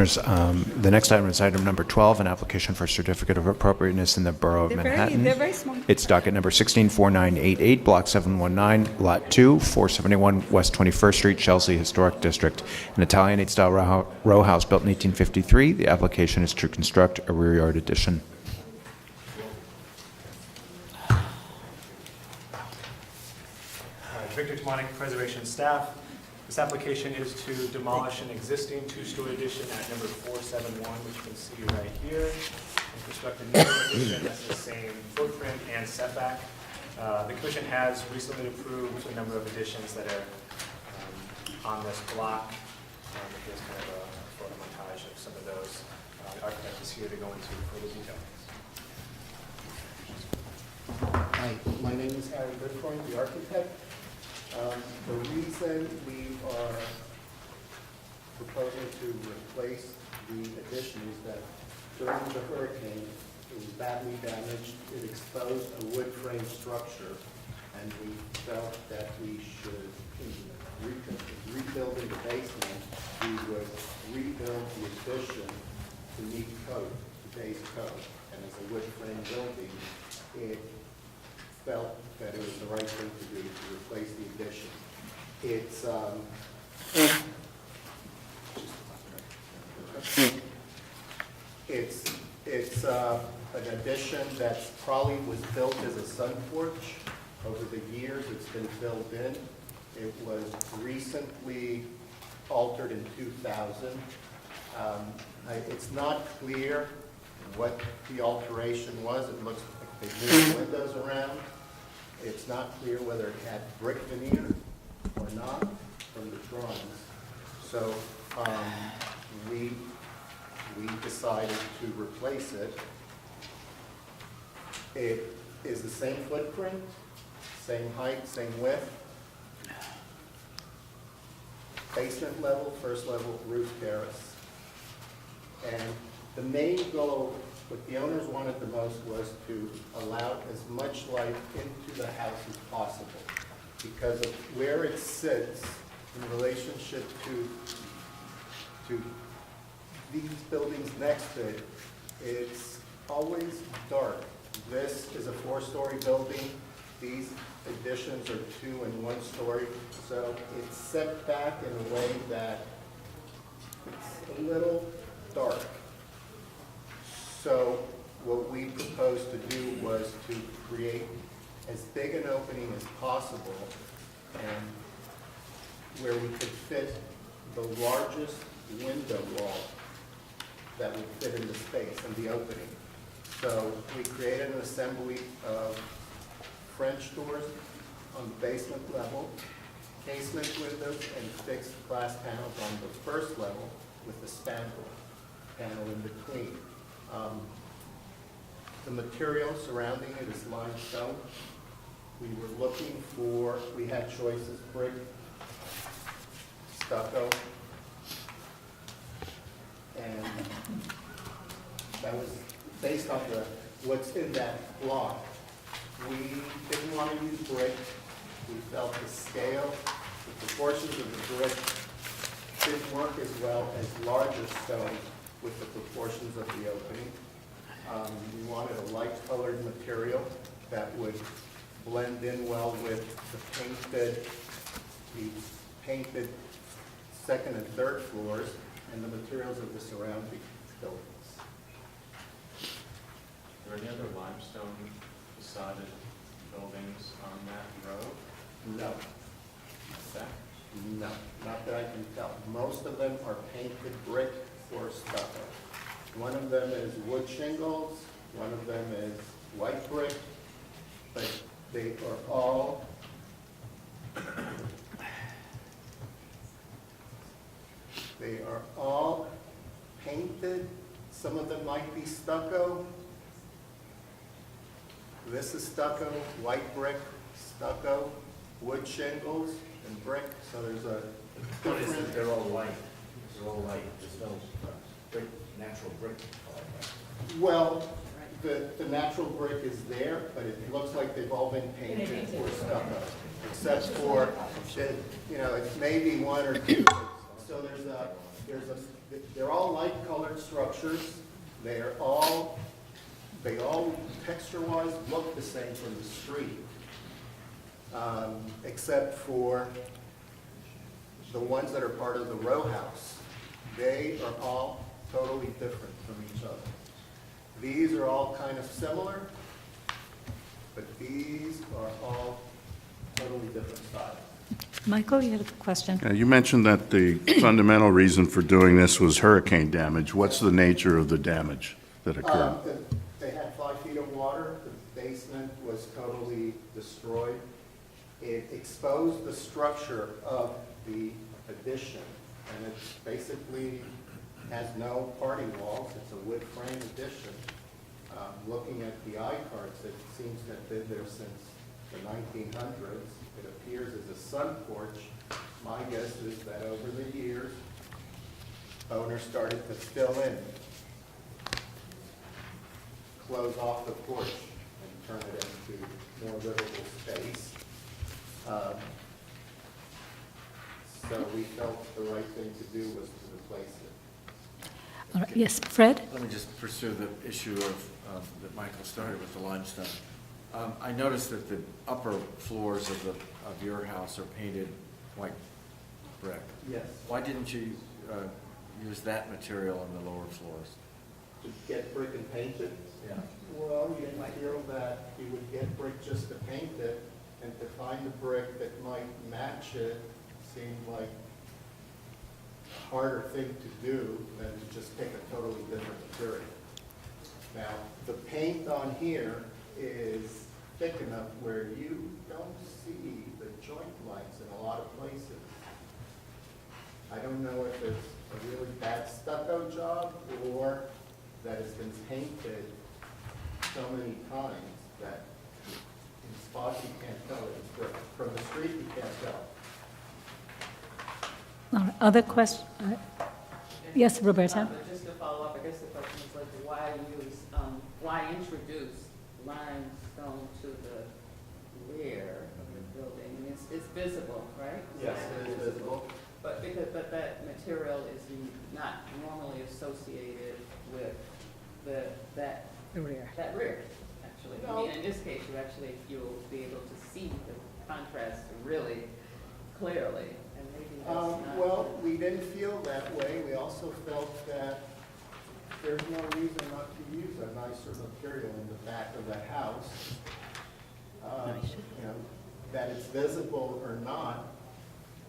The next item is item number 12, an application for certificate of appropriateness in the Borough of Manhattan. They're very small. It's docket number 164988, Block 719, Lot 2, 471 West 21st Street, Chelsea Historic District. An Italianate-style row house built in 1853. The application is to construct a rear yard addition. Victor Tomanik, Preservation Staff. This application is to demolish an existing two-story addition at number 471, which you can see right here, and construct a new addition that's the same footprint and setback. The Commission has recently approved a number of additions that are on this block. Here's kind of a photo montage of some of those. The architect is here to go into further detail. Hi, my name is Harry Goodcoin, the architect. The reason we are proposing to replace the addition is that during the hurricane, it was badly damaged. It exposed a wood frame structure, and we felt that we should, in rebuilding the basement, we would rebuild the addition to meet code, today's code. And as a wood frame building, it felt that it was the right thing to do to replace the addition. It's an addition that probably was built as a sun porch. Over the years, it's been filled in. It was recently altered in 2000. It's not clear what the alteration was. It looks like they moved windows around. It's not clear whether it had brick veneer or not from the drawings. So we decided to replace it. It is the same footprint, same height, same width. Basement level, first level roof terrace. And the main goal, what the owners wanted the most, was to allow as much light into the house as possible because of where it sits in relationship to these buildings next to it. It's always dark. This is a 4-story building. These additions are 2 and 1 story. So it's set back in a way that it's a little dark. So what we proposed to do was to create as big an opening as possible and where we could fit the largest window wall that would fit in the space and the opening. So we created an assembly of French doors on the basement level, casement windows, and fixed glass panels on the first level with the spandrel panel in between. The material surrounding it is limestone. We had choices, brick, stucco, and that was based on what's in that block. We didn't want to use brick. We felt the scale, the proportions of the brick didn't work as well as larger stone with the proportions of the opening. We wanted a light-colored material that would blend in well with the painted second and third floors and the materials of the surrounding buildings. Are there any other limestone facaded buildings on that road? No. That? No, not that I can tell. Most of them are painted brick or stucco. One of them is wood shingles, one of them is white brick, but they are all painted. Some of them might be stucco. This is stucco, white brick, stucco, wood shingles, and brick. So there's a different. They're all light. They're all light. There's no brick, natural brick. Well, the natural brick is there, but it looks like they've all been painted or stucco, except for, it's maybe one or two. So there's a they're all light-colored structures. They all texture-wise look the same from the street, except for the ones that are part of the row house. They are all totally different from each other. These are all kind of similar, but these are all totally different styles. Michael, you had a question? You mentioned that the fundamental reason for doing this was hurricane damage. What's the nature of the damage that occurred? They had 5 feet of water. The basement was totally destroyed. It exposed the structure of the addition, and it basically has no party walls. It's a wood frame addition. Looking at the I-carts, it seems to have been there since the 1900s. It appears as a sun porch. My guess is that over the years, owners started to fill in, close off the porch and turn it into more livable space. So we felt the right thing to do was to replace it. All right, yes, Fred? Let me just pursue the issue that Michael started with the limestone. I noticed that the upper floors of your house are painted white brick. Yes. Why didn't you use that material on the lower floors? To get brick and paint it? Yeah. Well, you didn't feel that you would get brick just to paint it, and to find a brick that might match it seemed like a harder thing to do than to just pick a totally different material. Now, the paint on here is thick enough where you don't see the joint lines in a lot of places. I don't know if it's a really bad stucco job or that it's been painted so many times that in spots you can't tell it's brick. From the street, you can't tell. All right, other question? Yes, Roberta? But just to follow up, I guess the question is like, why introduce limestone to the rear of the building? I mean, it's visible, right? Yes, it is visible. But that material is not normally associated with that Rear. rear, actually. I No. mean, in this case, you'll be able to see the contrast really clearly, and maybe that's not. Well, we didn't feel that way. We also felt that there's no reason not to use a nicer material in the back of the house. You know, that it's visible or not,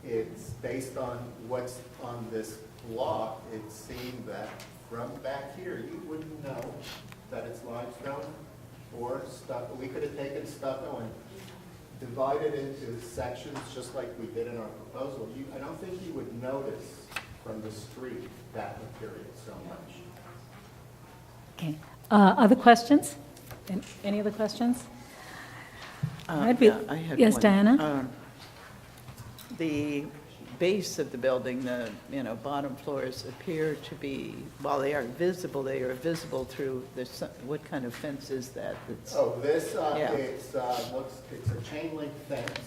it's based on what's on this block. It seemed that from back here, you wouldn't know that it's limestone or stucco. We could have taken stucco and divided into sections just like we did in our proposal. I don't think you would notice from the street that material so much. Okay. Other questions? Any other questions? All right, we- Yeah, I had Yes, one. Diana? The base of the building, the, bottom floors appear to be, while they are visible through what kind of fence is that? It's- Oh, this, Yeah. it's a chain link fence,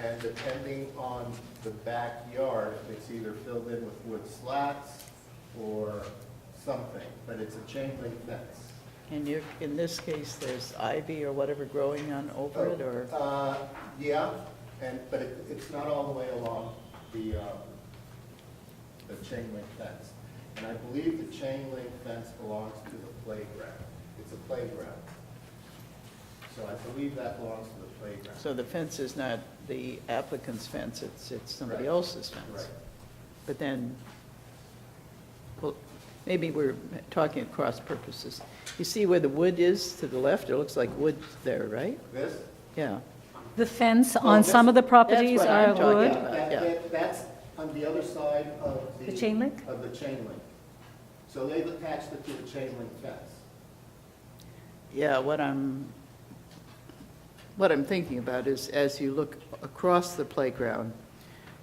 and depending on the backyard, it's either filled in with wood slats or something, but it's a chain link fence. And in this case, there's ivy or whatever growing on over it, or? Yeah, but it's not all the way along the chain link fence. And I believe the chain link fence belongs to the playground. It's a playground. So I believe that belongs to the playground. So the fence is not the applicant's fence, it's somebody Right. else's fence? Right. But then, well, maybe we're talking at cross purposes. You see where the wood is to the left? It looks like wood there, right? This? Yeah. The fence on some of the properties what are I'm talking wood? about. Yeah. That's on the other side of the... The chain link? Of the chain link. So they've attached it to the chain link fence. Yeah, what I'm thinking about is, as you look across the playground,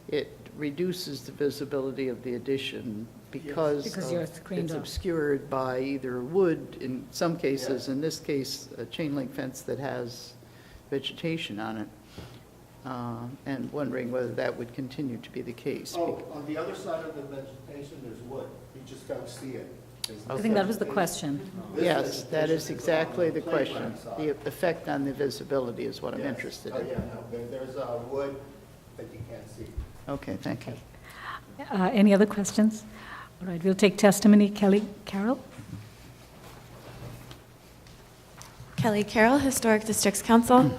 it reduces the visibility of the addition because Because you're screened it's off. obscured by either wood, in some cases, in this case, a chain link fence that has vegetation on it. and wondering whether that would continue to be the case. Oh, on the other side of the vegetation, there's wood. You just don't see it. I think that was the question. This Yes, that is vegetation exactly on the question. playground side. The effect on the visibility is what I'm Yes. interested Oh, in. yeah, no, there's wood that you can't see. Okay, thank you. Any other questions? All right, we'll take testimony. Kelly Carroll? Kelly Carroll, Historic Districts Council.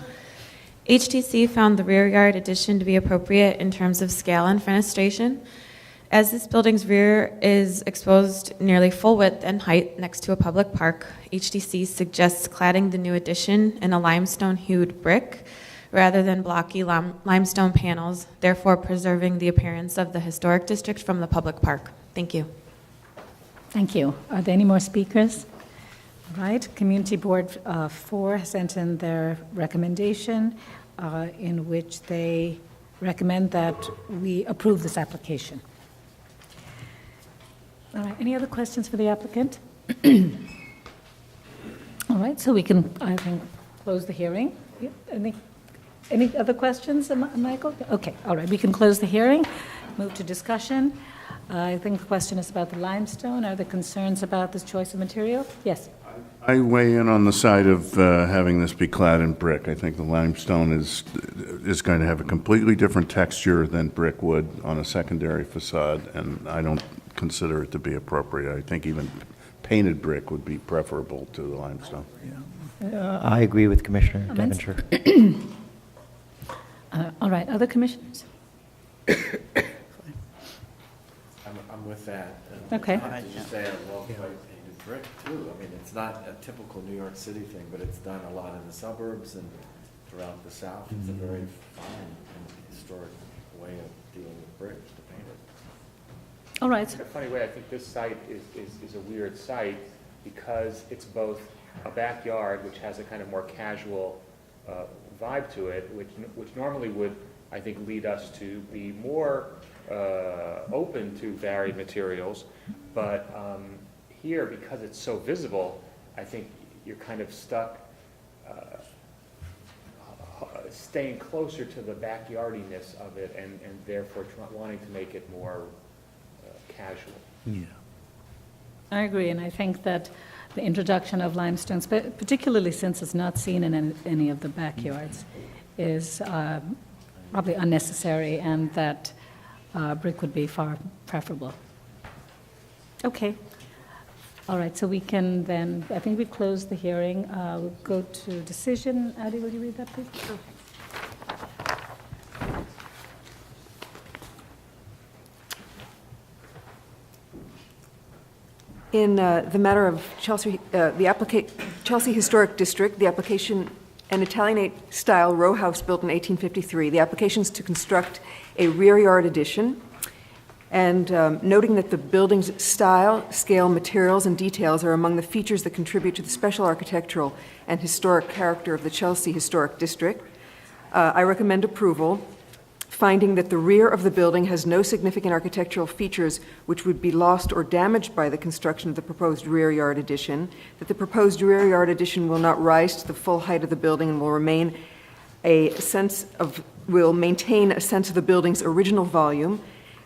HTC found the rear yard addition to be appropriate in terms of scale and fenestration. As this building's rear is exposed nearly full width and height next to a public park, HTC suggests cladding the new addition in a limestone-hued brick rather than blocky limestone panels, therefore preserving the appearance of the historic district from the public park. Thank you. Thank you. Are there any more speakers? All right, Community Board 4 has sent in their recommendation in which they recommend that we approve this application. All right, any other questions for the applicant? All right, so we can, I think, close the hearing. Yeah, any other questions, Michael? Okay, all right, we can close the hearing, move to discussion. I think the question is about the limestone. Are there concerns about this choice of material? Yes. I weigh in on the side of having this be clad in brick. I think the limestone is going to have a completely different texture than brick would on a secondary facade, and I don't consider it to be appropriate. I think even painted brick would be preferable to the limestone. I agree with Commissioner Comments? Devonshire. All right, other commissioners? I'm with that. And Okay. I have to just say I love white painted brick too. I mean, it's not a typical New York City thing, but it's done a lot in the suburbs and throughout the South. It's a very fine and historic way of dealing with bricks to paint it. All right, In a funny way, I think this site is a weird site because it's both a backyard, which has a kind of more casual vibe to it, which normally would, I think, lead us to be more open to varied materials. But here, because it's so visible, I think you're kind of stuck staying closer to the backyardiness of it and therefore wanting to make it more casual. Yeah. I agree, and I think that the introduction of limestones, particularly since it's not seen in any of the backyards, is probably unnecessary, and that brick would be far preferable. Okay. All right, so we can then, I think we've closed the hearing. We'll go to decision. Adi, will you read that, please? In the matter of Chelsea Historic District, the application, an Italianate-style row house built in 1853. The application is to construct a rear yard addition, and noting that the building's style, scale, materials, and details are among the features that contribute to the special architectural and historic character of the Chelsea Historic District, I recommend approval, finding that the rear of the building has no significant architectural features which would be lost or damaged by the construction of the proposed rear yard addition, that the proposed rear yard addition will not rise to the full height of the building and will maintain a sense of the building's original volume,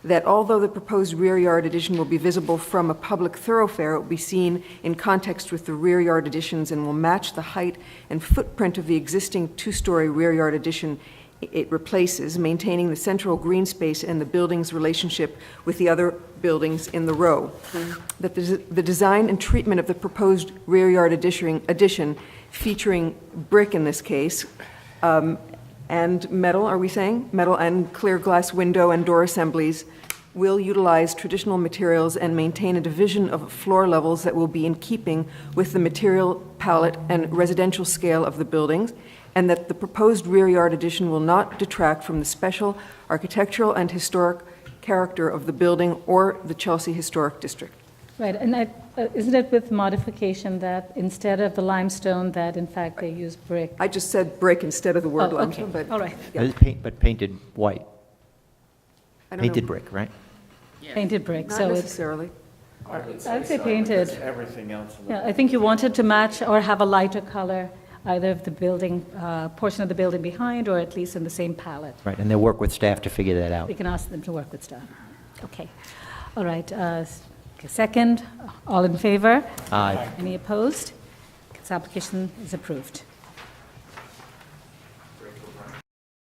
that although the proposed rear yard addition will be visible from a public thoroughfare, it will be seen in context with the rear yard additions and will match the height and footprint of the existing two-story rear yard addition it replaces, maintaining the central green space and the building's relationship with the other buildings in the row. That the design and treatment of the proposed rear yard addition featuring brick in this case, and metal, are we saying? Metal and clear glass window and door assemblies will utilize traditional materials and maintain a division of floor levels that will be in keeping with the material palette and residential scale of the buildings, and that the proposed rear yard addition will not detract from the special architectural and historic character of the building or the Chelsea Historic District. Right, and isn't it with modification that instead of the limestone, that in fact they use brick? I just said brick instead of the word Oh, limestone, okay. but. All right. Yeah. But painted white, I don't painted know. brick, right? Painted brick, Not so it's, necessarily. I'd say painted. Everything else. in the- Yeah, I think you wanted to match or have a lighter color either of the building, portion of the building behind, or at least in the same palette. Right, and they'll work with staff to figure that out. We can ask them to work with staff. Okay. All right. Okay, second, all in favor? Aye. Any opposed? This application is approved.